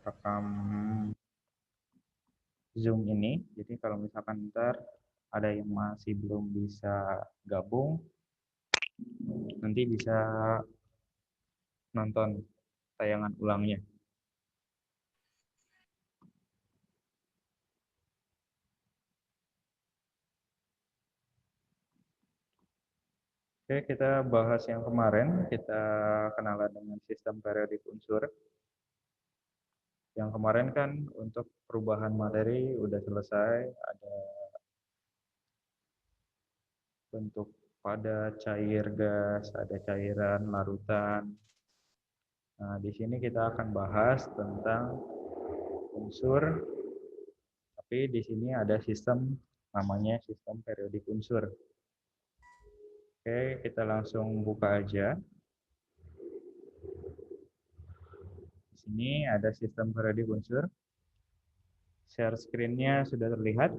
rekam Zoom ini. Jadi kalau misalkan ntar ada yang masih belum bisa gabung, nanti bisa nonton tayangan ulangnya. Oke, kita bahas yang kemarin. Kita kenalan dengan sistem periodik unsur. Yang kemarin kan untuk perubahan materi udah selesai, ada bentuk padat, cair, gas, ada cairan, larutan. Nah, di sini kita akan bahas tentang unsur, tapi di sini ada sistem namanya sistem periodik unsur. Oke, kita langsung buka aja. Di sini ada sistem periodik unsur. Share screen-nya sudah terlihat.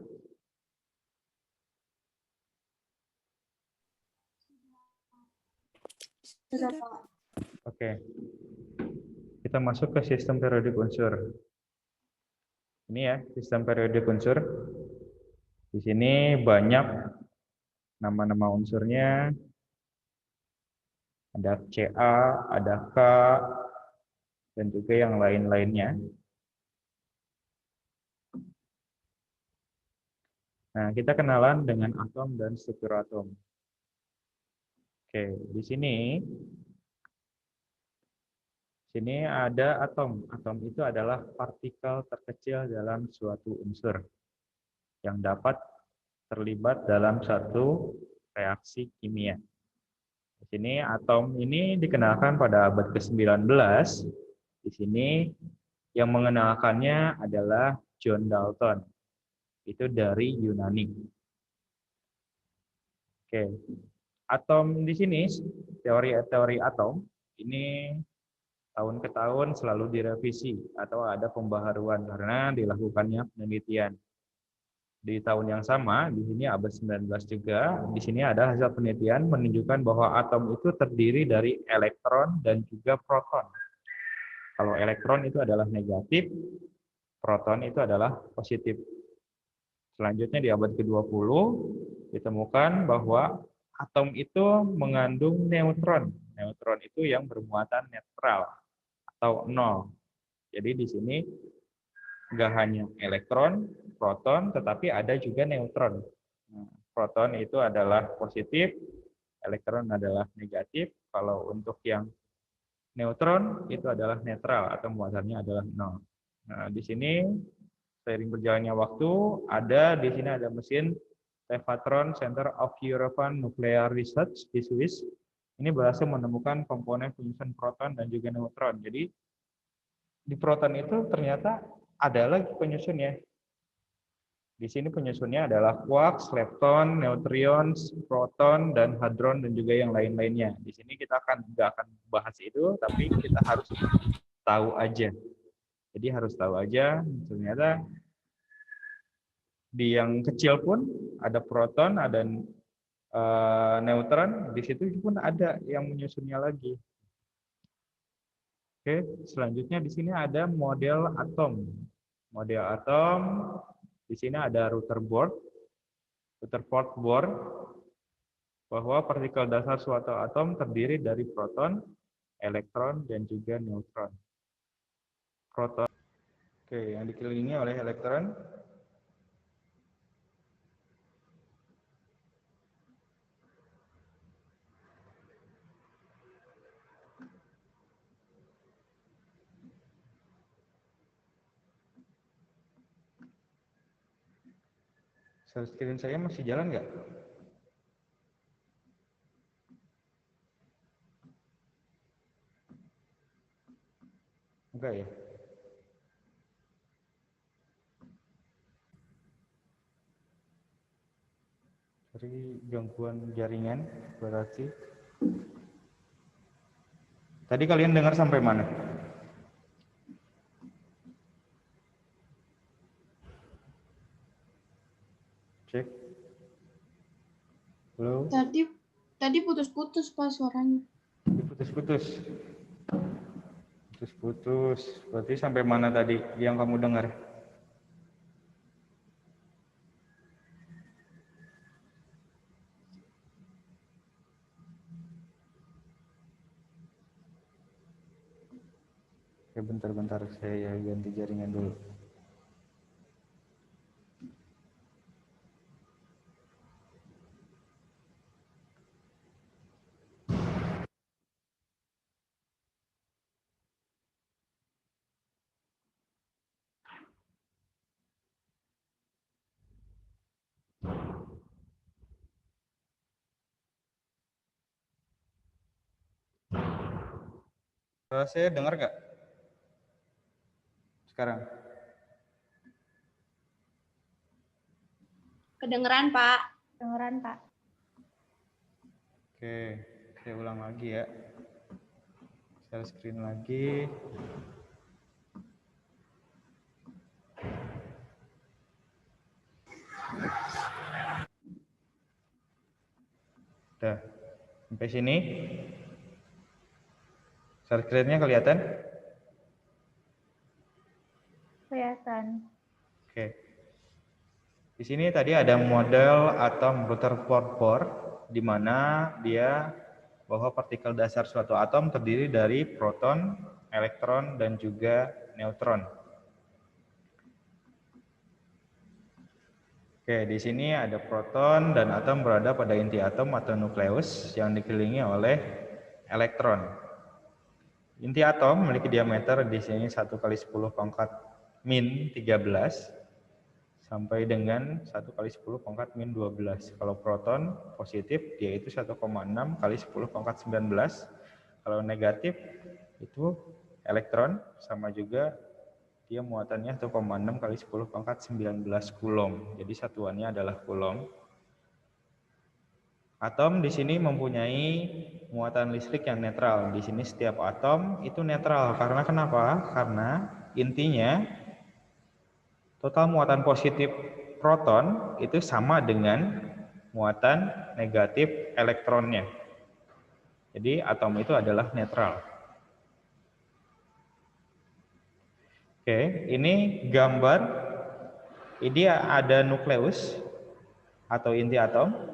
Oke. Kita masuk ke sistem periodik unsur. Ini ya, sistem periodik unsur. Di sini banyak nama-nama unsurnya. Ada Ca, ada K, dan juga yang lain-lainnya. Nah, kita kenalan dengan atom dan struktur atom. Oke, di sini ada atom. Atom itu adalah partikel terkecil dalam suatu unsur yang dapat terlibat dalam satu reaksi kimia. Di sini atom ini dikenalkan pada abad ke-19. Di sini yang mengenalkannya adalah John Dalton. Itu dari Yunani. Oke. Atom di sini, teori-teori atom ini tahun ke tahun selalu direvisi atau ada pembaharuan karena dilakukannya penelitian. Di tahun yang sama, di sini abad 19 juga, di sini ada hasil penelitian menunjukkan bahwa atom itu terdiri dari elektron dan juga proton. Kalau elektron itu adalah negatif, proton itu adalah positif. Selanjutnya di abad ke-20 ditemukan bahwa atom itu mengandung neutron. Neutron itu yang bermuatan netral atau nol. Jadi di sini nggak hanya elektron, proton, tetapi ada juga neutron. Nah, proton itu adalah positif, elektron adalah negatif. Kalau untuk yang neutron itu adalah netral atau muatannya adalah nol. Nah, di sini seiring berjalannya waktu, di sini ada mesin Tevatron Center of European Nuclear Research di Swiss. Ini berhasil menemukan komponen penyusun proton dan juga neutron. Jadi di proton itu ternyata ada lagi penyusunnya. Di sini penyusunnya adalah quarks, lepton, neutrions, proton, dan hadron, dan juga yang lain-lainnya. Di sini kita nggak akan bahas itu, tapi kita harus tahu aja. Jadi harus tahu aja, ternyata di yang kecil pun ada proton, ada neutron, di situ pun ada yang menyusunnya lagi. Oke, selanjutnya di sini ada model atom. Model atom, di sini ada Rutherford Bohr, bahwa partikel dasar suatu atom terdiri dari proton, elektron, dan juga neutron. Proton, oke, yang dikelilingi oleh elektron. Share screen saya masih jalan nggak? Enggak ya? Dari gangguan jaringan berarti. Tadi kalian dengar sampai mana? Cek. Halo? Tadi putus-putus Pak suaranya. Putus-putus. Putus-putus. Berarti sampai mana tadi yang kamu dengar? Oke, bentar-bentar saya ganti jaringan dulu. Saya dengar nggak sekarang? Kedengeran, Pak. Kedengeran, Pak. Oke, saya ulang lagi ya. Share screen lagi. Udah, sampai sini. Share screen-nya kelihatan? Kelihatan. Oke. Di sini tadi ada model atom Rutherford-Bohr, di mana dia bahwa partikel dasar suatu atom terdiri dari proton, elektron, dan juga neutron. Oke, di sini ada proton dan atom berada pada inti atom atau nukleus yang dikelilingi oleh elektron. Inti atom memiliki diameter di sini 1 kali 10 pangkat min 13 sampai dengan 1 kali 10 pangkat min 12. Kalau proton positif dia itu 1,6 kali 10 pangkat 19. Kalau negatif itu elektron sama juga dia muatannya 1,6 kali 10 pangkat 19 coulomb. Jadi satuannya adalah coulomb. Atom di sini mempunyai muatan listrik yang netral. Di sini setiap atom itu netral. Karena kenapa? Karena intinya total muatan positif proton itu sama dengan muatan negatif elektronnya. Jadi atom itu adalah netral. Oke, ini gambar. Ini ada nukleus atau inti atom.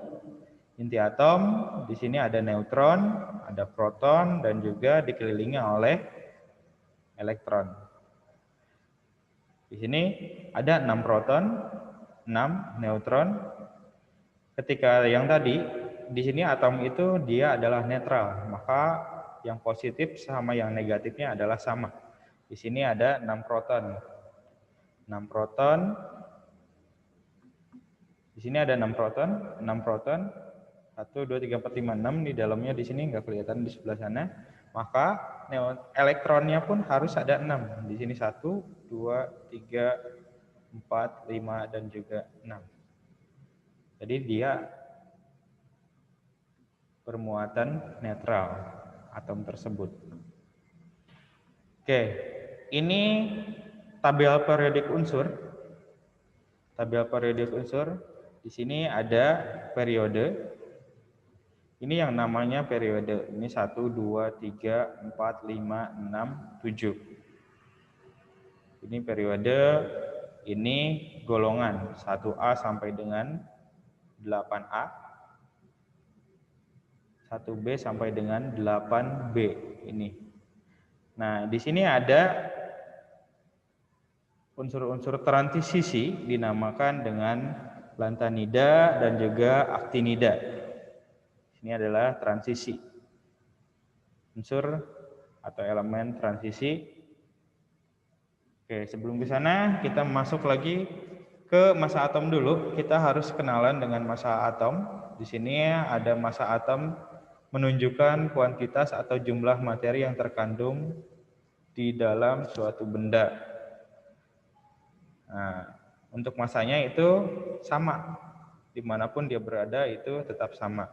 Inti atom di sini ada neutron, ada proton, dan juga dikelilingi oleh elektron. Di sini ada 6 proton, 6 neutron. Ketika yang tadi di sini atom itu dia adalah netral, maka yang positif sama yang negatifnya adalah sama. Di sini ada 6 proton. 6 proton. Di sini ada 6 proton, 6 proton. 1 2 3 4 5 6 di dalamnya di sini nggak kelihatan di sebelah sana. Maka elektronnya pun harus ada 6. Di sini 1 2 3 4 5 dan juga 6. Jadi dia bermuatan netral atom tersebut. Oke, ini tabel periodik unsur. Tabel periodik unsur. Di sini ada periode. Ini yang namanya periode. Ini 1, 2, 3, 4, 5, 6, 7. Ini periode. Ini golongan 1A sampai dengan 8A. 1B sampai dengan 8B ini. Nah, di sini ada unsur-unsur transisi dinamakan dengan lantanida dan juga aktinida. Ini adalah transisi. Unsur atau elemen transisi. Oke, sebelum ke sana kita masuk lagi ke massa atom dulu. Kita harus kenalan dengan massa atom. Di sini ada massa atom menunjukkan kuantitas atau jumlah materi yang terkandung di dalam suatu benda. Nah, untuk massanya itu sama, dimanapun dia berada itu tetap sama.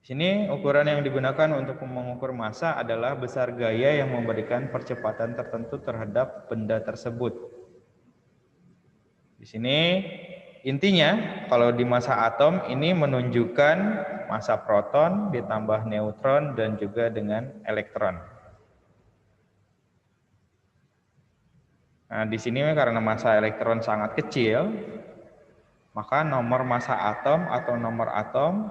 Di sini ukuran yang digunakan untuk mengukur massa adalah besar gaya yang memberikan percepatan tertentu terhadap benda tersebut. Di sini intinya kalau di massa atom ini menunjukkan massa proton ditambah neutron dan juga dengan elektron. Nah, di sini karena massa elektron sangat kecil, maka nomor massa atom atau nomor atom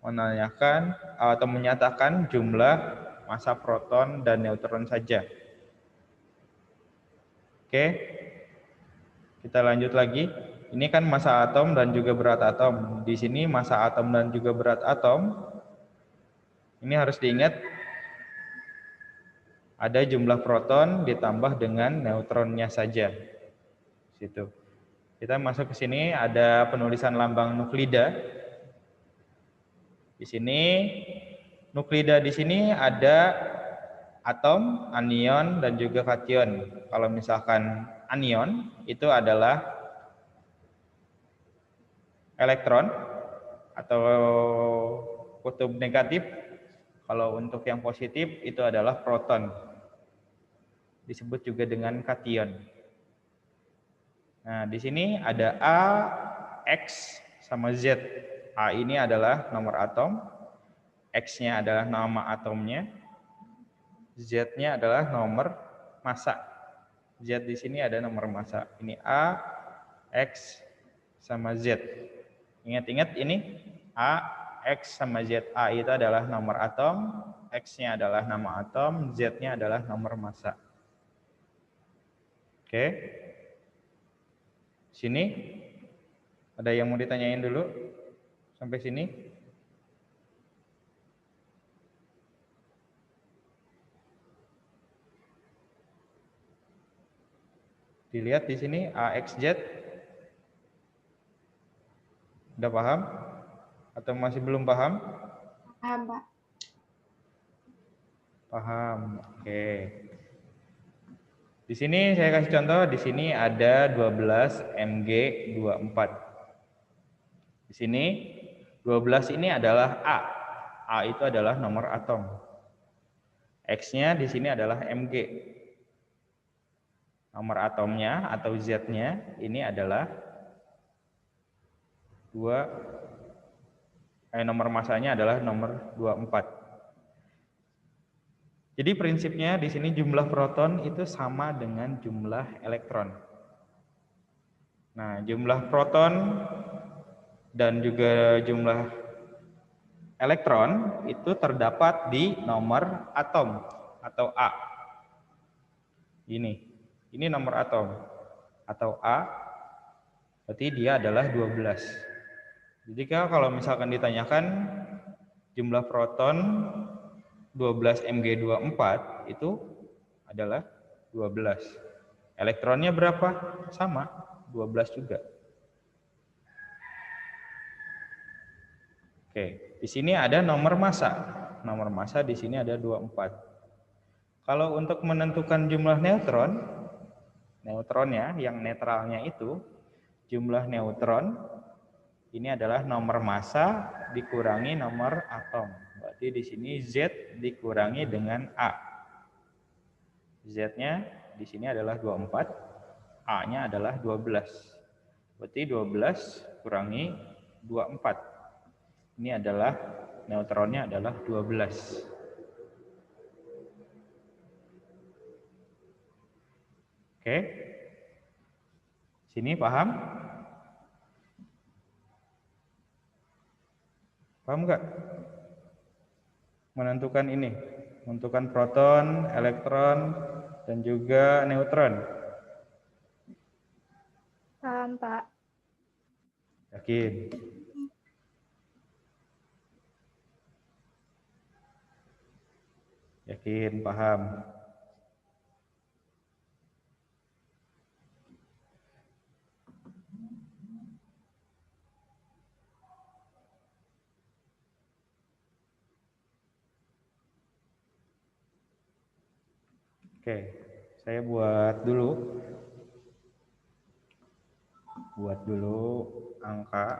menanyakan atau menyatakan jumlah massa proton dan neutron saja. Oke, kita lanjut lagi. Ini kan massa atom dan juga berat atom. Di sini massa atom dan juga berat atom. Ini harus diingat ada jumlah proton ditambah dengan neutronnya saja. Situ. Kita masuk ke sini ada penulisan lambang nuklida. Di sini nuklida di sini ada atom, anion dan juga kation. Kalau misalkan anion itu adalah elektron atau kutub negatif. Kalau untuk yang positif itu adalah proton. Disebut juga dengan kation. Nah, di sini ada A, X, sama Z. A ini adalah nomor atom, X-nya adalah nama atomnya, Z-nya adalah nomor massa. Z di sini ada nomor massa. Ini A, X, sama Z. Ingat-ingat ini A, X, sama Z. A itu adalah nomor atom, X-nya adalah nama atom, Z-nya adalah nomor massa. Oke. Sini ada yang mau ditanyain dulu sampai sini? Dilihat di sini AXZ. Udah paham? Atau masih belum paham? Paham, Pak. Paham. Oke. Di sini saya kasih contoh, di sini ada 12 Mg24. Di sini 12 ini adalah A. A itu adalah nomor atom. X-nya di sini adalah Mg. Nomor atomnya atau Z-nya ini adalah nomor massanya adalah nomor 24. Jadi prinsipnya di sini jumlah proton itu sama dengan jumlah elektron. Nah, jumlah proton dan juga jumlah elektron itu terdapat di nomor atom atau A. Ini nomor atom atau A, berarti dia adalah 12. Jadi kalau misalkan ditanyakan jumlah proton 12 Mg24 itu adalah 12. Elektronnya berapa? Sama, 12 juga. Oke, di sini ada nomor massa. Nomor massa di sini ada 24. Kalau untuk menentukan jumlah neutron, neutronnya yang netralnya itu, jumlah neutron ini adalah nomor massa dikurangi nomor atom. Berarti di sini Z dikurangi dengan A. Z-nya di sini adalah 24, A-nya adalah 12. Berarti 12 kurangi 24. Ini adalah neutronnya adalah 12. Oke. Sini paham? Paham nggak? Menentukan ini, menentukan proton, elektron, dan juga neutron. Paham, Pak. Yakin? Yakin, paham. Oke, saya buat dulu angka.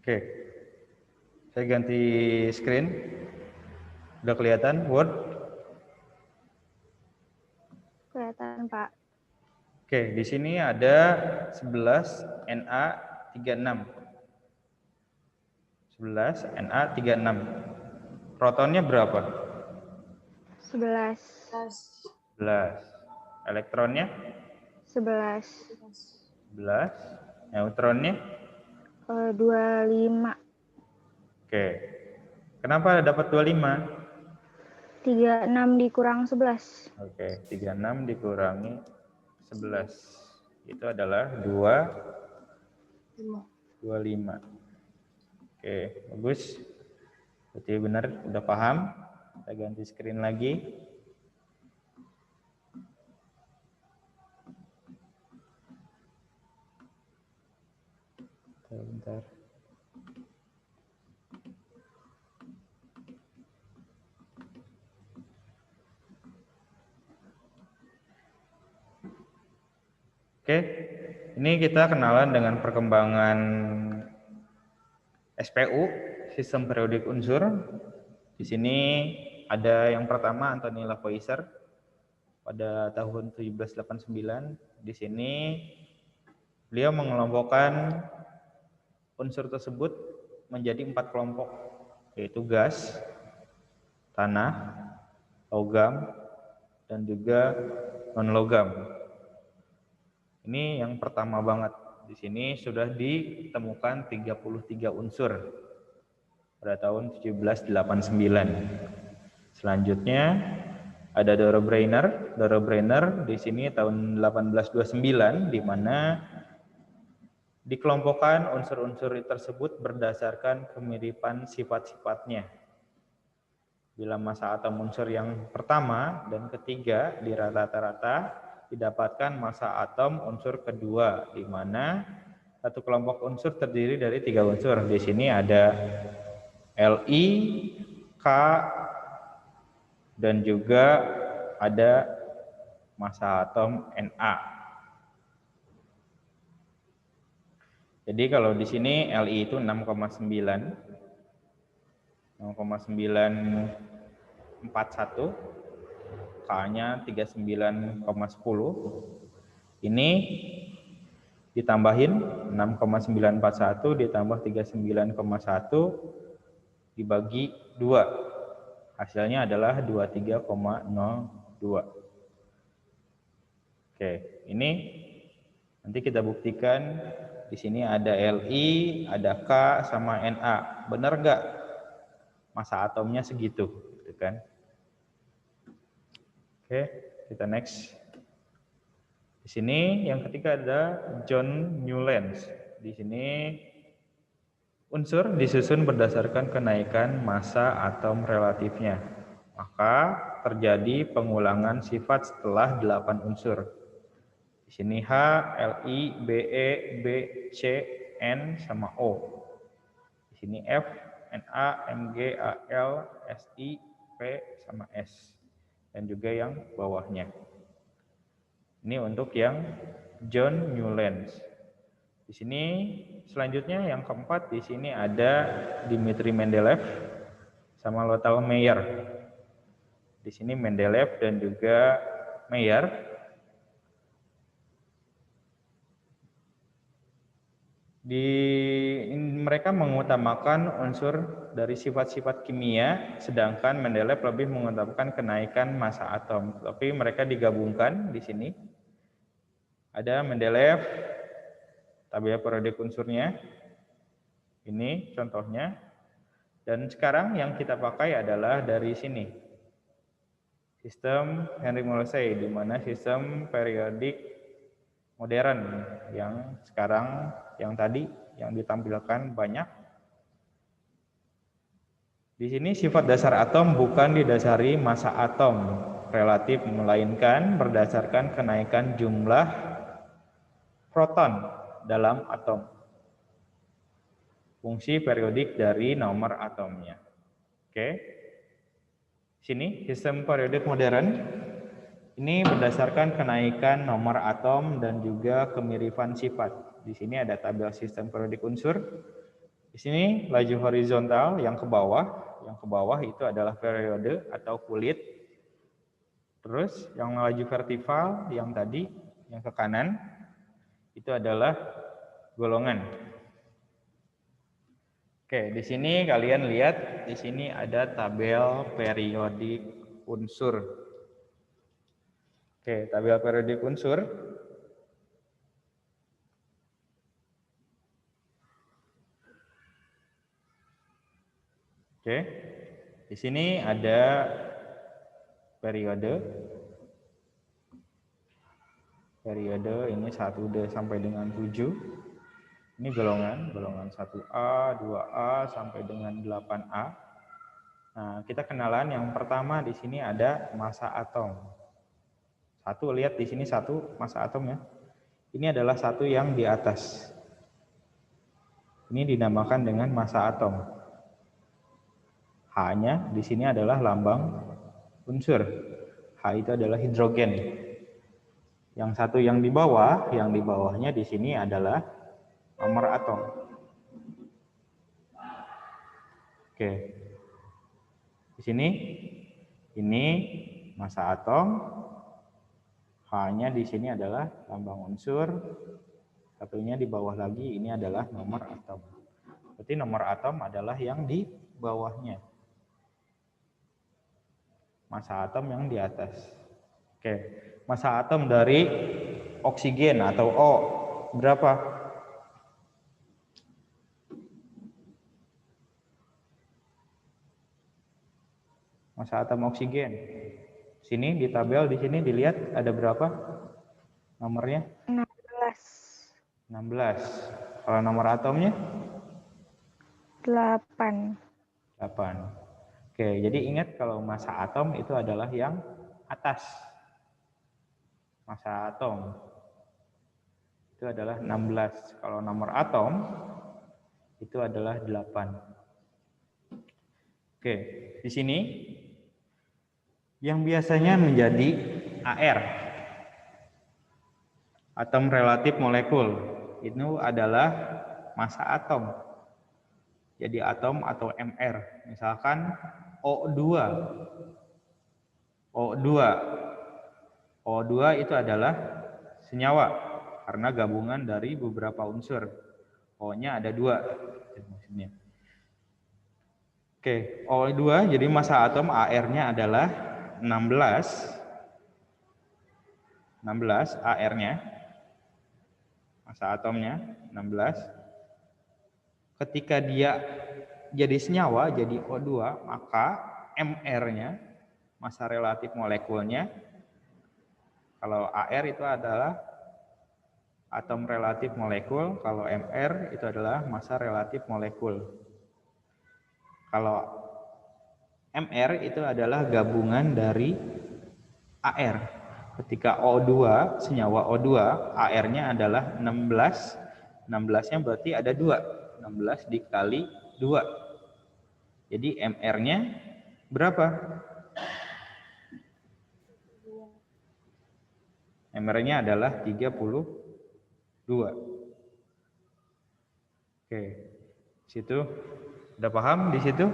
Oke. Saya ganti screen. Udah kelihatan Word? Kelihatan, Pak. Oke, di sini ada 11 Na36. 11 Na36. Protonnya berapa? 11. 11. Elektronnya? 11. 11. Neutronnya? 25. Oke. Kenapa dapat 25? 36 dikurang 11. Oke, 36 dikurangi 11. Itu adalah 25. Oke, bagus. Berarti benar, udah paham. Kita ganti screen lagi. Bentar. Oke, ini kita kenalan dengan perkembangan SPU, sistem periodik unsur. Di sini ada yang pertama Anthony Lavoisier pada tahun 1789. Di sini beliau mengelompokkan unsur tersebut menjadi 4 kelompok, yaitu gas, tanah, logam, dan juga non-logam. Ini yang pertama banget. Di sini sudah ditemukan 33 unsur pada tahun 1789. Selanjutnya ada Doro Brenner. Doro Brenner di sini tahun 1829, di mana dikelompokkan unsur-unsur tersebut berdasarkan kemiripan sifat-sifatnya. Bila massa atom unsur yang pertama dan ketiga di rata-rata didapatkan massa atom unsur kedua, di mana satu kelompok unsur terdiri dari 3 unsur. Di sini ada Li, K, dan juga ada massa atom Na. Jadi kalau di sini Li itu 6,9, 6,941, K-nya 39,10. Ini ditambahin 6,941 ditambah 39,1 dibagi 2. Hasilnya adalah 23,02. Oke, ini nanti kita buktikan. Di sini ada Li, ada K sama Na. Benar nggak massa atomnya segitu, gitu kan? Oke, kita next. Di sini yang ketiga ada John Newlands. Di sini unsur disusun berdasarkan kenaikan massa atom relatifnya. Maka terjadi pengulangan sifat setelah 8 unsur. Di sini H, Li, Be, B, C, N sama O. Di sini F, Na, Mg, Al, Si, P sama S. Dan juga yang bawahnya. Ini untuk yang John Newlands. Di sini selanjutnya yang keempat, di sini ada Dmitri Mendeleev sama Lothar Meyer. Di sini Mendeleev dan juga Meyer. Mereka mengutamakan unsur dari sifat-sifat kimia, sedangkan Mendeleev lebih mengutamakan kenaikan massa atom. Tapi mereka digabungkan di sini. Ada Mendeleev, tabel periodik unsurnya. Ini contohnya. Dan sekarang yang kita pakai adalah dari sini. Sistem Henry Molesley, di mana sistem periodik modern yang sekarang, yang tadi yang ditampilkan banyak. Di sini sifat dasar atom bukan didasari massa atom relatif, melainkan berdasarkan kenaikan jumlah proton dalam atom. Fungsi periodik dari nomor atomnya. Oke. Sini sistem periodik modern ini berdasarkan kenaikan nomor atom dan juga kemiripan sifat. Di sini ada tabel sistem periodik unsur. Di sini laju horizontal yang ke bawah itu adalah periode atau kulit. Terus yang laju vertikal yang tadi yang ke kanan itu adalah golongan. Oke, di sini kalian lihat di sini ada tabel periodik unsur. Oke, tabel periodik unsur. Oke, di sini ada periode. Periode ini 1D sampai dengan 7. Ini golongan 1A, 2A sampai dengan 8A. Nah, kita kenalan yang pertama di sini ada massa atom. Satu, lihat di sini satu massa atom ya. Ini adalah satu yang di atas. Ini dinamakan dengan massa atom. H-nya di sini adalah lambang unsur. H itu adalah hidrogen. Yang satu yang di bawah, yang di bawahnya di sini adalah nomor atom. Oke. Di sini ini massa atom. H-nya di sini adalah lambang unsur. Satunya di bawah lagi ini adalah nomor atom. Berarti nomor atom adalah yang di bawahnya. Massa atom yang di atas. Oke. Massa atom dari oksigen atau O berapa? Massa atom oksigen. Sini di tabel di sini dilihat ada berapa nomornya? 16. Kalau nomor atomnya? 8. Oke, jadi ingat kalau massa atom itu adalah yang atas. Massa atom itu adalah 16. Kalau nomor atom itu adalah 8. Oke, di sini yang biasanya menjadi AR, atom relatif molekul, itu adalah massa atom. Jadi atom atau MR. Misalkan O2. O2 itu adalah senyawa karena gabungan dari beberapa unsur. O-nya ada 2 maksudnya. Oke, O2 jadi massa atom AR-nya adalah 16. 16 AR-nya. Massa atomnya 16. Ketika dia jadi senyawa, jadi O2, maka MR-nya, massa relatif molekulnya, kalau AR itu adalah atom relatif molekul, kalau MR itu adalah massa relatif molekul. Kalau MR itu adalah gabungan dari AR. Ketika O2, senyawa O2, AR-nya adalah 16. 16-nya berarti ada 2. 16 dikali 2. Jadi MR-nya berapa? MR-nya adalah 32. Oke. Situ udah paham di situ?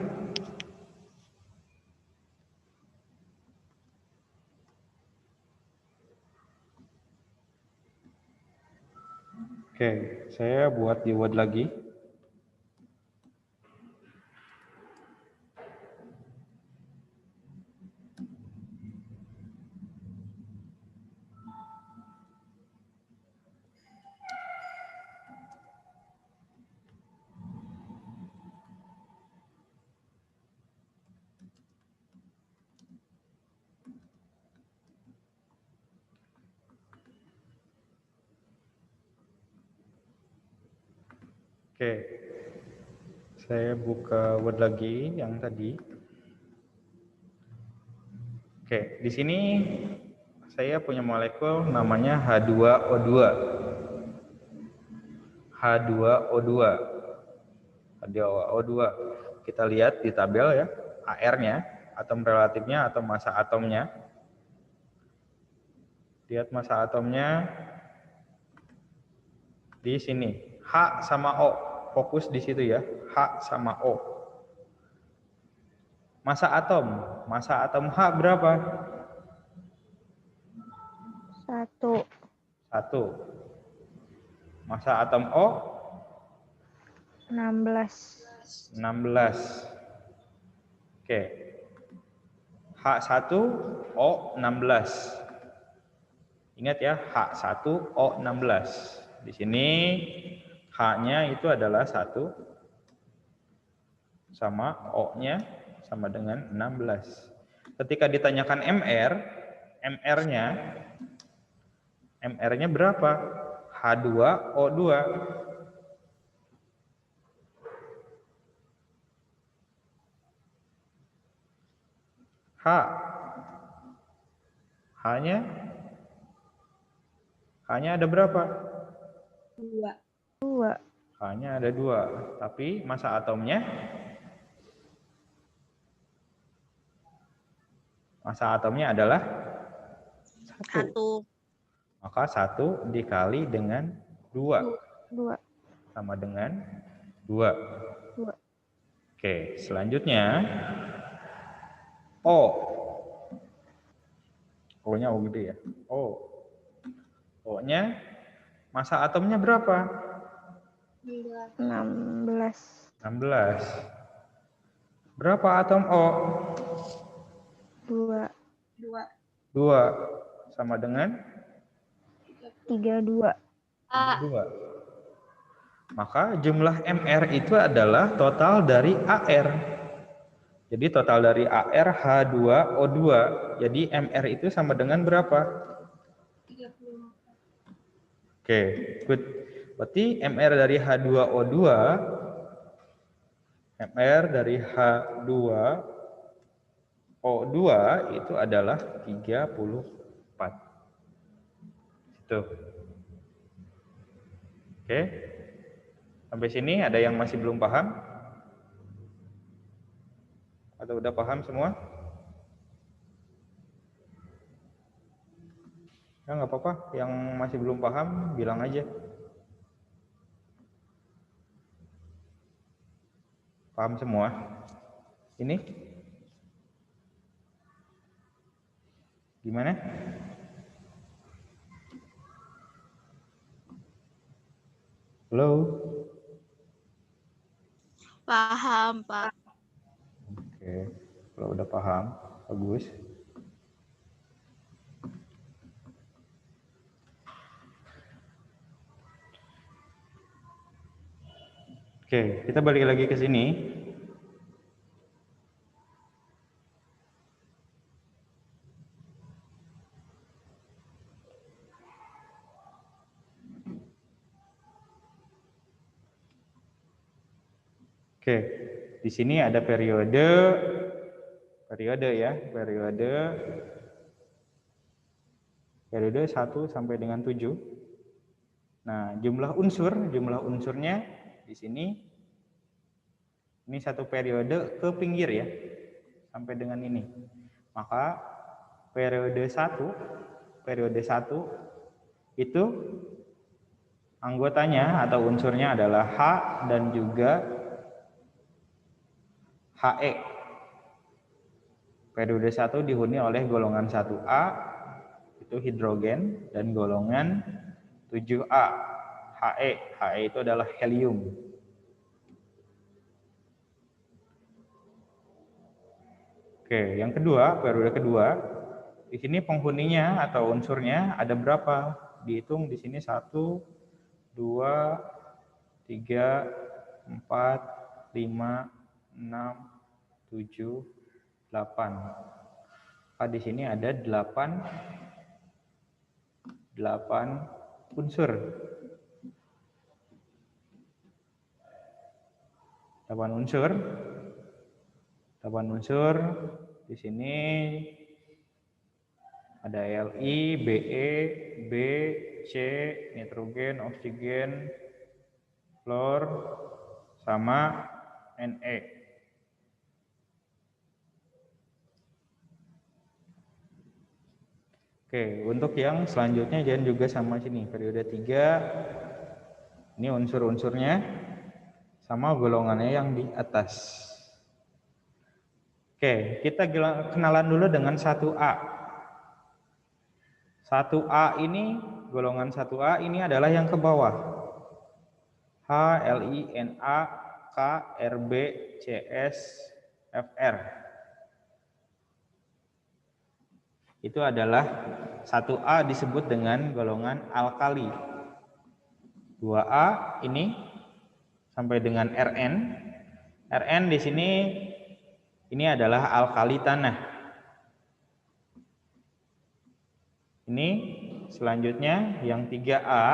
Oke, saya buat di Word lagi. Oke, saya buka Word lagi yang tadi. Oke, di sini saya punya molekul namanya H2O2. H2O2. H2O2. Kita lihat di tabel ya, AR-nya, atom relatifnya atau massa atomnya. Lihat massa atomnya di sini. H sama O. fokus di situ ya, H sama O. Massa atom H berapa? 1. 1. Massa atom O? 16. 16. Oke. H1 O 16. Ingat ya, H1 O 16. Di sini H-nya itu adalah 1 sama O-nya sama dengan 16. Ketika ditanyakan MR-nya berapa? H2 O2. H-nya ada berapa? 2. H-nya ada 2, tapi massa atomnya adalah 1. Maka 1 dikali dengan 2 sama dengan 2. Oke, selanjutnya O. O-nya O gede ya. O-nya massa atomnya berapa? 16. 16. Berapa atom O? 2. 2. Sama dengan 32. 2. Maka jumlah MR itu adalah total dari AR. Jadi total dari AR H2O2. Jadi MR itu sama dengan berapa? 34. Oke, good. Berarti MR dari H2O2 itu adalah 34. Itu. Oke. Sampai sini ada yang masih belum paham? Atau udah paham semua? Ya nggak apa-apa, yang masih belum paham bilang aja. Paham semua? Ini? Gimana? Halo? Paham, Pak. Oke, kalau udah paham, bagus. Oke, kita balik lagi ke sini. Oke, di sini ada periode ya, periode 1 sampai dengan 7. Nah, jumlah unsurnya di sini ini satu periode ke pinggir ya, sampai dengan ini. Maka periode 1 itu anggotanya atau unsurnya adalah H dan juga He. Periode 1 dihuni oleh golongan 1A itu hidrogen dan golongan 7A He. He itu adalah helium. Oke, yang kedua, periode kedua, di sini penghuninya atau unsurnya ada berapa? Dihitung di sini 1, 2, 3, 4, 5, 6, 7, 8. Di sini ada 8 unsur. 8 unsur. Di sini ada Li, Be, B, C, nitrogen, oksigen, fluor, sama Ne. Oke, untuk yang selanjutnya jangan juga sama sini. Periode 3, ini unsur-unsurnya. sama golongannya yang di atas. Oke, kita kenalan dulu dengan 1A. 1A ini, golongan 1A ini adalah yang ke bawah. H, Li, Na, K, Rb, Cs, Fr. Itu adalah 1A disebut dengan golongan alkali. 2A ini sampai dengan Rn. Rn di sini ini adalah alkali tanah. Ini selanjutnya yang 3A.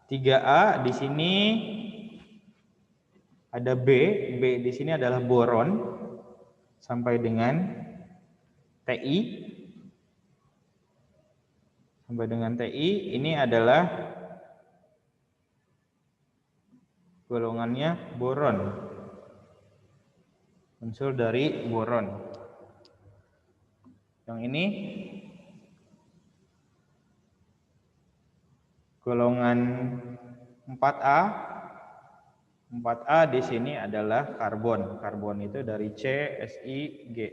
3A di sini ada B. B di sini adalah boron sampai dengan Ti. Sampai dengan Ti ini adalah golongannya boron. Unsur dari boron. Yang ini golongan 4A. 4A di sini adalah karbon. Karbon itu dari C, Si, Ge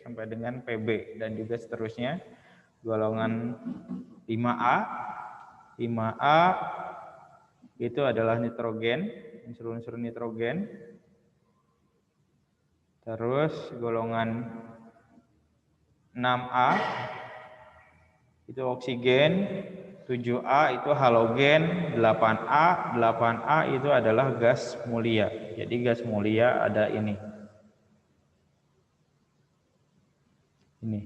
sampai dengan Pb dan juga seterusnya. Golongan 5A. 5A itu adalah nitrogen, unsur-unsur nitrogen. Terus golongan 6A itu oksigen, 7A itu halogen, 8A itu adalah gas mulia. Jadi gas mulia ada ini. Ini.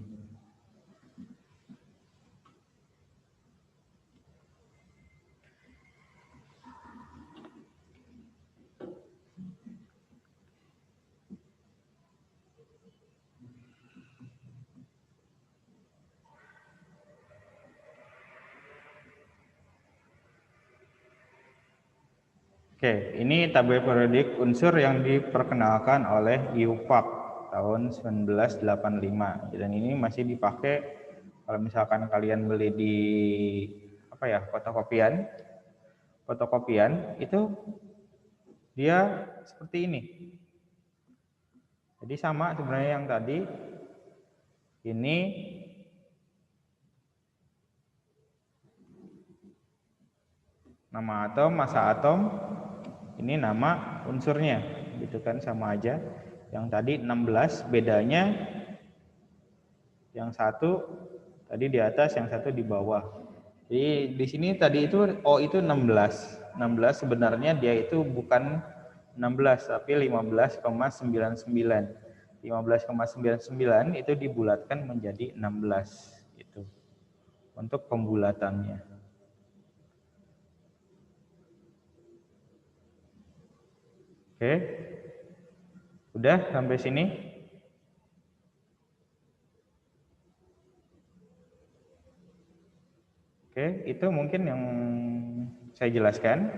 Oke, ini tabel periodik unsur yang diperkenalkan oleh IUPAC tahun 1985 dan ini masih dipakai kalau misalkan kalian beli di fotokopian itu dia seperti ini. Jadi sama sebenarnya yang tadi ini nama atom, massa atom, ini nama unsurnya, gitu kan sama aja. Yang tadi 16, bedanya yang satu tadi di atas, yang satu di bawah. Jadi di sini tadi itu O itu 16. 16 sebenarnya dia itu bukan 16 tapi 15,99. 15,99 itu dibulatkan menjadi 16 itu. Untuk pembulatannya. Oke. Udah sampai sini? Oke, itu mungkin yang saya jelaskan.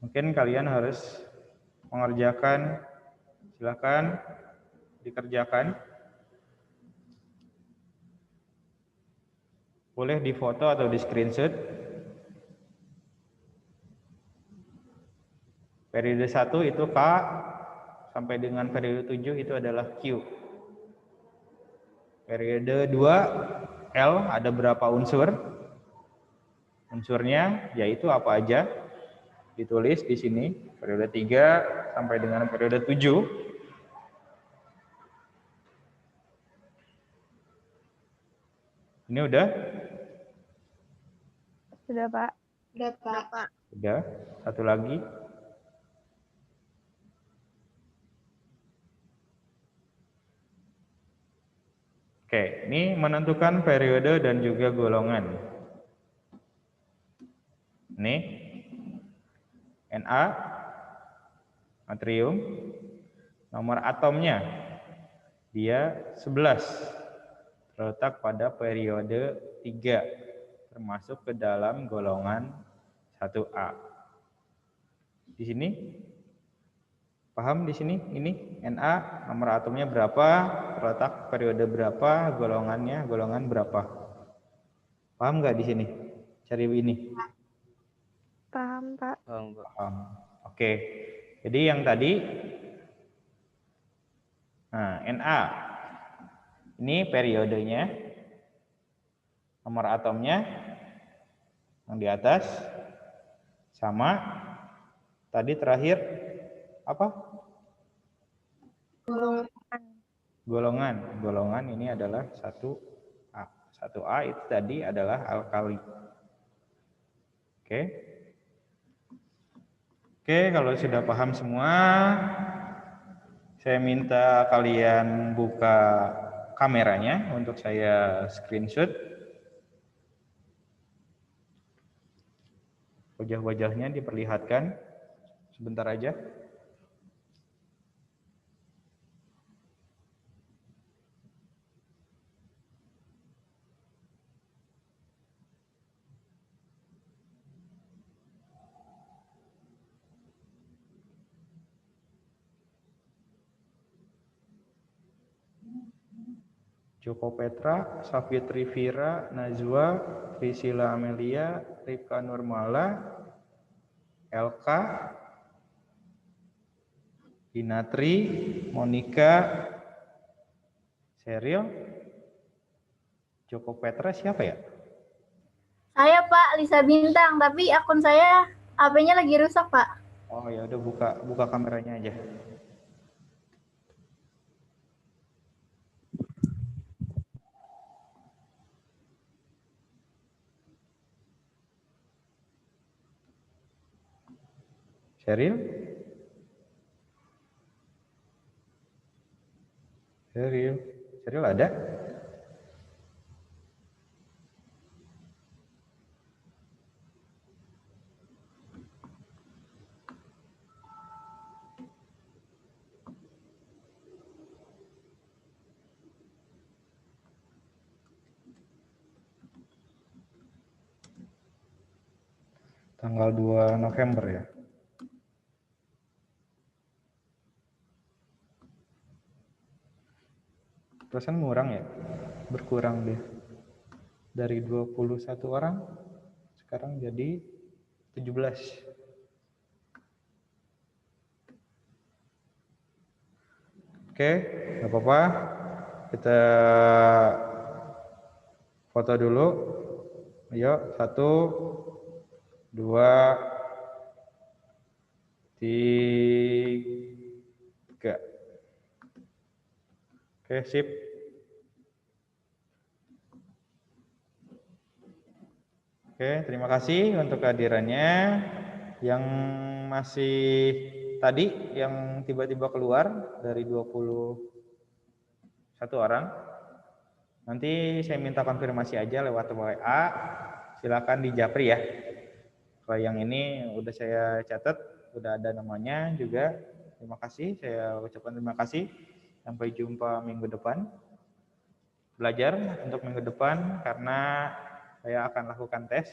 Mungkin kalian harus mengerjakan, silakan dikerjakan. Boleh difoto atau di screenshot. Periode 1 itu K, sampai dengan periode 7 itu adalah Q. Periode 2 L ada berapa unsur? Unsurnya yaitu apa aja? Ditulis di sini, periode 3 sampai dengan periode 7. Ini udah? Sudah, Pak. Udah, Pak. Udah. Satu lagi. Oke, ini menentukan periode dan juga golongan. Ini Na, natrium, nomor atomnya dia 11, terletak pada periode 3, termasuk ke dalam golongan 1A. Di sini, paham di sini? Ini Na, nomor atomnya berapa, terletak periode berapa, golongannya golongan berapa. Paham nggak di sini? Cari ini. Paham, Pak. Paham. Oke, jadi yang tadi, nah, Na, ini periodenya, nomor atomnya yang di atas, sama, tadi terakhir, apa? Golongan. Golongan ini adalah 1A. 1A itu tadi adalah alkali. Oke. Oke, kalau sudah paham semua, saya minta kalian buka kameranya untuk saya screenshot. Wajah-wajahnya diperlihatkan sebentar aja. Joko Petra, Safitri Vira, Najwa, Priscilla Amelia, Rifka Nurmala, Elka, Inatri, Monica, Serial, Joko Petra siapa ya? Saya Pak, Lisa Bintang, tapi akun saya HP-nya lagi rusak Pak. Oh ya udah buka kameranya aja. Sheryl? Sheryl ada? Tanggal 2 November ya? Perasaan ngurang ya? Berkurang dia. Dari 21 orang, sekarang jadi 17. Oke, nggak apa-apa. Kita foto dulu. Ayo, 1, 2, 3. Oke, sip. Oke, terima kasih untuk kehadirannya. Yang masih tadi, yang tiba-tiba keluar dari 21 orang, nanti saya minta konfirmasi aja lewat WA. Silakan di Japri ya. Kalau yang ini udah saya catat, udah ada namanya juga. Terima kasih, saya ucapkan terima kasih. Sampai jumpa minggu depan. Belajar untuk minggu depan karena saya akan lakukan tes.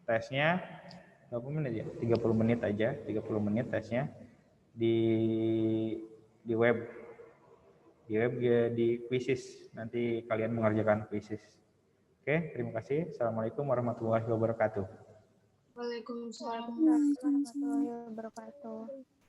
Tesnya berapa menit ya? 30 menit aja, 30 menit tesnya di web. Di web di Quizizz. Nanti kalian mengerjakan Quizizz. Oke, terima kasih. Assalamualaikum warahmatullahi wabarakatuh. Waalaikumsalam. Waalaikumsalam warahmatullahi wabarakatuh.